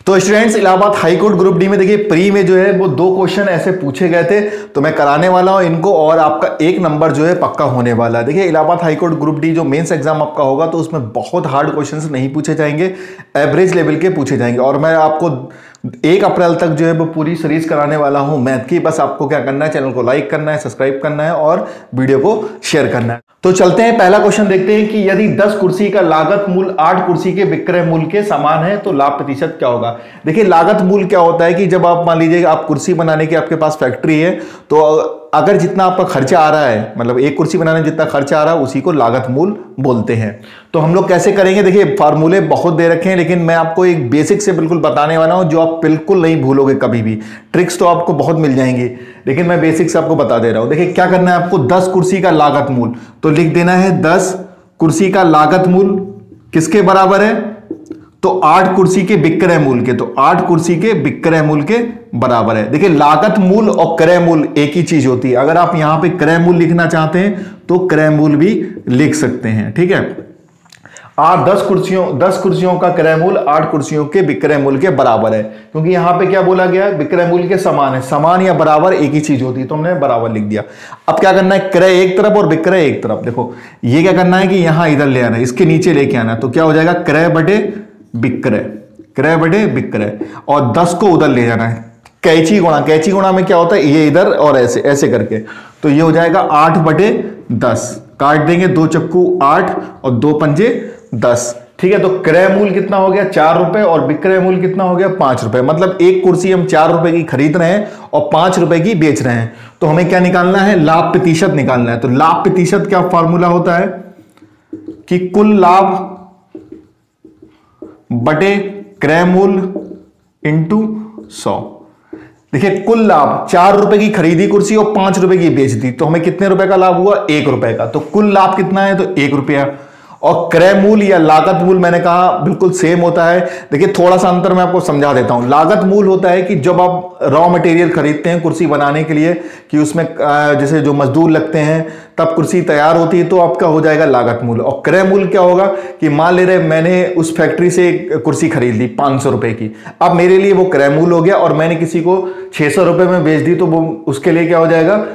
तो students, Allahabad high court group D में देखिए प्री में जो है वो 2 क्वेश्चन ऐसे पूछे गए थे, तो मैं कराने वाला हूं इनको और आपका 1 नंबर जो है पक्का होने वाला है। देखिए इलाहाबाद हाईकोर्ट ग्रुप डी जो मेंस एग्जाम आपका होगा तो उसमें बहुत हार्ड क्वेश्चंस नहीं पूछे जाएंगे, एवरेज लेवल के पूछे जाएंगे। और मैं आपको 1 अप्रैल तक जो है वो पूरी सीरीज कराने वाला हूं मैथ की। बस आपको क्या करना है, चैनल को लाइक करना है, सब्सक्राइब करना है और वीडियो को शेयर करना है। तो चलते हैं, पहला क्वेश्चन देखते हैं कि यदि 10 कुर्सी का लागत मूल्य 8 कुर्सी के विक्रय मूल्य के समान है तो लाभ प्रतिशत क्या होगा। देखिए लागत मूल्य क्या होता है कि जब आप मान लीजिए आप कुर्सी बनाने की आपके पास फैक्ट्री है, तो अगर जितना आपका खर्चा आ रहा है, मतलब 1 कुर्सी बनाने में जितना खर्चा आ रहा है उसी को लागत मूल्य बोलते हैं। तो हम लोग कैसे करेंगे, देखिए फार्मूले बहुत दे रखे हैं लेकिन मैं आपको एक बेसिक से बिल्कुल बताने वाला हूं जो आप बिल्कुल नहीं भूलोगे कभी भी। ट्रिक्स तो आपको बहुत मिल जाएंगी लेकिन मैं बेसिक से आपको बता दे रहा हूं। देखिए क्या करना है आपको, 10 कुर्सी का लागत मूल्य तो लिख देना है 10 कुर्सी का लागत मूल्य किसके बराबर है, तो 8 कुर्सी के विक्रय मूल्य के, तो 8 कुर्सी के विक्रय मूल्य के बराबर है। देखिए लागत मूल्य और क्रय मूल्य एक ही चीज होती है। अगर आप यहां पे क्रय मूल्य लिखना चाहते हैं तो क्रय मूल्य भी लिख सकते हैं, ठीक है। 10 कुर्सियों का क्रय मूल्य 8 कुर्सियों के विक्रय मूल्य के बराबर है, क्योंकि यहां पे क्या बोला गया, विक्रय मूल्य के समान है। समान या बराबर एक ही चीज होती है तो हमने बराबर लिख दिया। अब क्या करना है, क्रय एक तरफ और विक्रय एक तरफ। देखो ये क्या करना है कि यहां इधर ले आना है, इसके नीचे लेके आना है, तो क्या हो जाएगा क्रय बटे विक्रय, क्रय बटे विक्रय, और 10 को उधर ले जाना है। कैची गुणा में क्या होता है, ये इधर और ऐसे ऐसे करके, तो ये हो जाएगा 8 बटे 10, काट देंगे 2 चक्कू 8 और 2 पंजे 10, ठीक है। तो क्रय मूल्य कितना हो गया 4 रुपए और विक्रय मूल्य कितना हो गया 5 रुपए। मतलब 1 कुर्सी हम 4 रुपए की खरीद रहे हैं और 5 रुपए की बेच रहे हैं। तो हमें क्या निकालना है, लाभ प्रतिशत निकालना है। तो लाभ प्रतिशत क्या फॉर्मूला होता है कि कुल लाभ बटे क्रय मूल्य इंटू 100। देखिए कुल लाभ 4 रुपए की खरीदी कुर्सी और 5 रुपए की बेच दी, तो हमें कितने रुपए का लाभ हुआ, 1 रुपए का। तो कुल लाभ कितना है, तो 1 रुपया। और क्रय मूल्य या लागत मूल्य मैंने कहा बिल्कुल सेम होता है। देखिए थोड़ा सा अंतर मैं आपको समझा देता हूं। लागत मूल्य होता है कि जब आप रॉ मटेरियल खरीदते हैं कुर्सी बनाने के लिए, कि उसमें जैसे जो मजदूर लगते हैं तब कुर्सी तैयार होती है, तो आपका हो जाएगा लागत मूल्य। और क्रय मूल्य क्या होगा कि मान ले रहे मैंने उस फैक्ट्री से कुर्सी खरीद ली 500 रुपए की, अब मेरे लिए वो क्रय मूल्य हो गया और मैंने किसी को 600 रुपए में बेच दी, तो वो उसके लिए क्या हो जाएगा,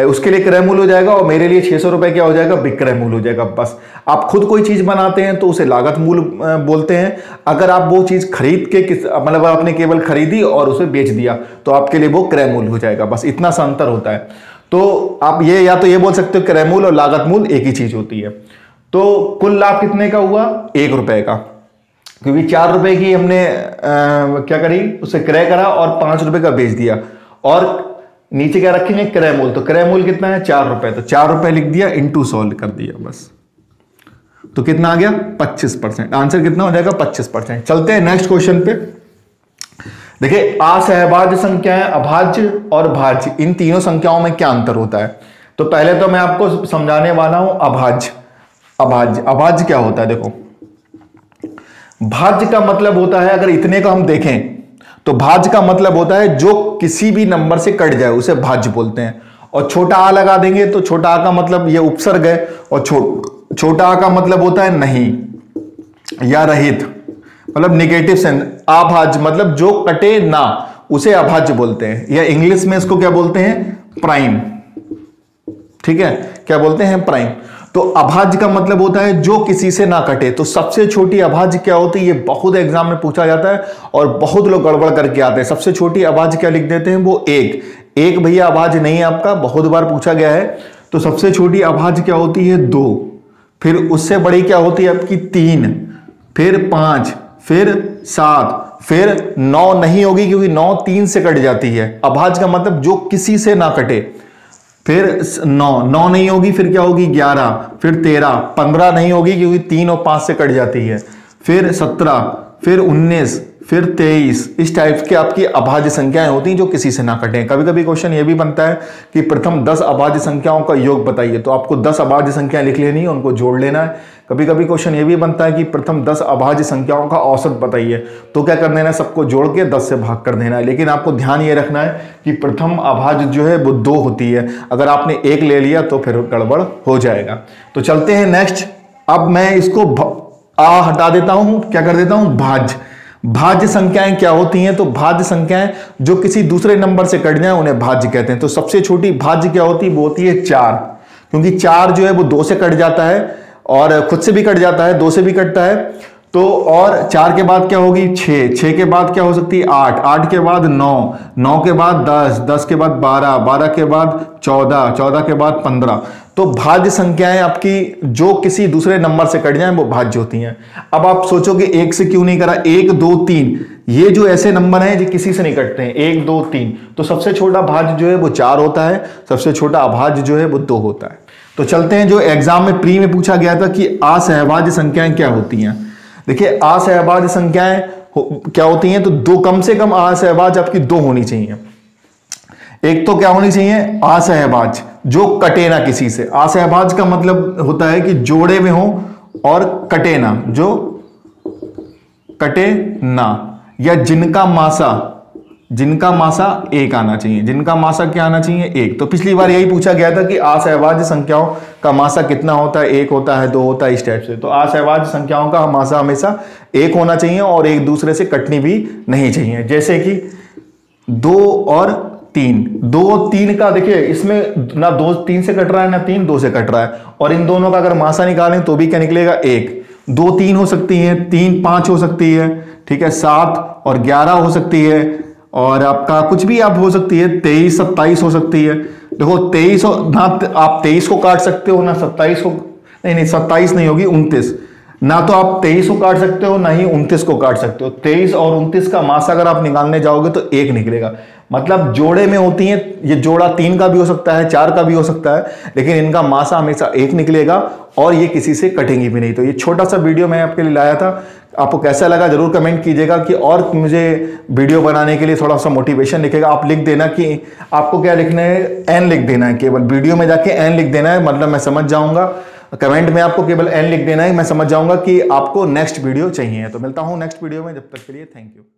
उसके लिए क्रय मूल्य हो जाएगा और मेरे लिए 600 रुपए क्या हो जाएगा, विक्रय मूल्य हो जाएगा। बस आप खुद कोई चीज बनाते हैं तो उसे लागत मूल्य बोलते हैं। अगर आप वो चीज खरीद के मतलब आपने केवल खरीदी और उसे बेच दिया तो आपके लिए वो क्रय मूल्य हो जाएगा। बस इतना सा अंतर होता है। तो आप ये या तो ये बोल सकते हो क्रय मूल्य और लागत मूल्य एक ही चीज होती है। तो कुल लाभ कितने का हुआ, 1 रुपए का, क्योंकि 4 रुपए की हमने क्या करी, उसे क्रय करा और 5 रुपए का बेच दिया। और नीचे क्या रखेंगे, क्रय मूल्य। तो क्रय मूल्य कितना है 4 रुपए, तो 4 रुपए लिख दिया इंटू 100 कर दिया बस। तो कितना आ गया 25%। आंसर कितना हो जाएगा 25%। चलते हैं नेक्स्ट क्वेश्चन पे। देखिए असहभाज्य संख्याएं, अभाज्य और भाज्य, इन तीनों संख्याओं में क्या अंतर होता है। तो पहले तो मैं आपको समझाने वाला हूं अभाज्य। अभाज्य क्या होता है, देखो भाज्य का मतलब होता है, अगर इतने का हम देखें तो भाज्य का मतलब होता है जो किसी भी नंबर से कट जाए उसे भाज्य बोलते हैं। और छोटा आ लगा देंगे तो छोटा आ का मतलब ये उपसर्ग है, और छोटा आ का मतलब होता है नहीं या रहित, मतलब निगेटिव सेंस। अभाज्य मतलब जो कटे ना, उसे अभाज्य बोलते हैं, या इंग्लिश में इसको क्या बोलते हैं, प्राइम, ठीक है, क्या बोलते हैं, प्राइम। तो अभाज्य का मतलब होता है जो किसी से ना कटे। तो सबसे छोटी अभाज्य क्या होती है, ये बहुत एग्जाम में पूछा जाता है और बहुत लोग गड़बड़ करके आते हैं। सबसे छोटी अभाज्य क्या लिख देते हैं, वो एक भैया अभाज्य नहीं है आपका, बहुत बार पूछा गया है। तो सबसे छोटी अभाज्य क्या होती है 2, फिर उससे बड़ी क्या होती है आपकी 3, फिर 5, फिर 7, फिर 9 नहीं होगी क्योंकि 9 3 से कट जाती है। अभाज्य का मतलब जो किसी से ना कटे। फिर 9 नहीं होगी, फिर क्या होगी 11, फिर 13, 15 नहीं होगी क्योंकि 3 और 5 से कट जाती है, फिर 17, फिर 19, फिर 23। इस टाइप की आपकी अभाज्य संख्याएं होती हैं जो किसी से ना कटें। कभी कभी क्वेश्चन ये भी बनता है कि प्रथम 10 अभाज्य संख्याओं का योग बताइए, तो आपको 10 अभाज्य संख्याएं लिख लेनी है, उनको जोड़ लेना है। कभी कभी क्वेश्चन ये भी बनता है कि प्रथम 10 अभाज्य संख्याओं का औसत बताइए, तो क्या कर देना है, सबको जोड़ के 10 से भाग कर देना है। लेकिन आपको ध्यान ये रखना है कि प्रथम अभाज्य जो है वो 2 होती है, अगर आपने 1 ले लिया तो फिर गड़बड़ हो जाएगा। तो चलते हैं नेक्स्ट। अब मैं इसको आ हटा देता हूं, क्या कर देता हूं, भाज्य। भाज्य संख्याएं क्या होती हैं? तो भाज्य संख्याएं जो किसी दूसरे नंबर से कट जाए उन्हें भाज्य कहते हैं। तो सबसे छोटी भाज्य क्या होती है? वो होती है 4, क्योंकि 4 जो है वो 2 से कट जाता है और खुद से भी कट जाता है, 2 से भी कटता है। तो और 4 के बाद क्या होगी? 6, 6 के बाद क्या हो सकती है? 8, 8 के बाद 9, 9 के बाद 10, 10 के बाद 12, 12 के बाद 14, 14 के बाद 15। तो भाज्य संख्याएं आपकी जो किसी दूसरे नंबर से कट जाएं वो भाज्य होती हैं। अब आप सोचोगे 1 से क्यों नहीं करा? 1, 2, 3 ये जो ऐसे नंबर हैं जो किसी से नहीं कटते हैं, 1, 2, 3। तो सबसे छोटा भाज्य जो है वो 4 होता है, सबसे छोटा अभाज्य जो है वो 2 होता है। तो चलते हैं जो एग्जाम में प्री में पूछा गया था कि असहभाज्य संख्याएं क्या होती हैं। देखिए असहभाज्य संख्याएं क्या होती हैं? तो 2, कम से कम असहभाज्य आपकी 2 होनी चाहिए। एक तो क्या होनी चाहिए? असहभाज्य जो कटे ना किसी से। असहभाज्य का मतलब होता है कि जोड़े में हो और कटे ना, जो कटे ना, या जिनका मासा 1 आना चाहिए। जिनका मासा क्या आना चाहिए? 1। तो पिछली बार यही पूछा गया था कि असहभाज्य संख्याओं का मासा कितना होता है? 1 होता है, 2 होता है, इस टाइप से। तो असहभाज्य संख्याओं का मासा हमेशा 1 होना चाहिए और एक दूसरे से कटनी भी नहीं चाहिए। जैसे कि 2 और 3, 2, 3 का देखिए इसमें ना 2 3 से कट रहा है, ना 3 2 से कट रहा है, और इन दोनों का अगर मासा निकालें तो भी क्या निकलेगा? 1। 2 3 हो सकती है, 3 5 हो सकती है, ठीक है, 7 और 11 हो सकती है, और आपका कुछ भी आप हो सकती है, 23 27 हो सकती है। देखो 23 ना आप 23 को काट सकते हो, ना 27 को, नहीं 27 नहीं होगी, 29। ना तो आप 23 को काट सकते हो, ना ही 29 को काट सकते हो। 23 और 29 का मासा अगर आप निकालने जाओगे तो 1 निकलेगा। मतलब जोड़े में होती हैं, ये जोड़ा 3 का भी हो सकता है, 4 का भी हो सकता है, लेकिन इनका मासा हमेशा 1 निकलेगा और ये किसी से कटेंगी भी नहीं। तो ये छोटा सा वीडियो मैं आपके लिए लाया था। आपको कैसा लगा जरूर कमेंट कीजिएगा कि और मुझे वीडियो बनाने के लिए थोड़ा सा मोटिवेशन लिखेगा। आप लिख देना कि आपको क्या लिखना है, एन लिख देना है, केवल वीडियो में जाके एन लिख देना है, मतलब मैं समझ जाऊंगा। कमेंट में आपको केवल एन लिख देना है, मैं समझ जाऊंगा कि आपको नेक्स्ट वीडियो चाहिए। तो मिलता हूं नेक्स्ट वीडियो में, जब तक के लिए थैंक यू।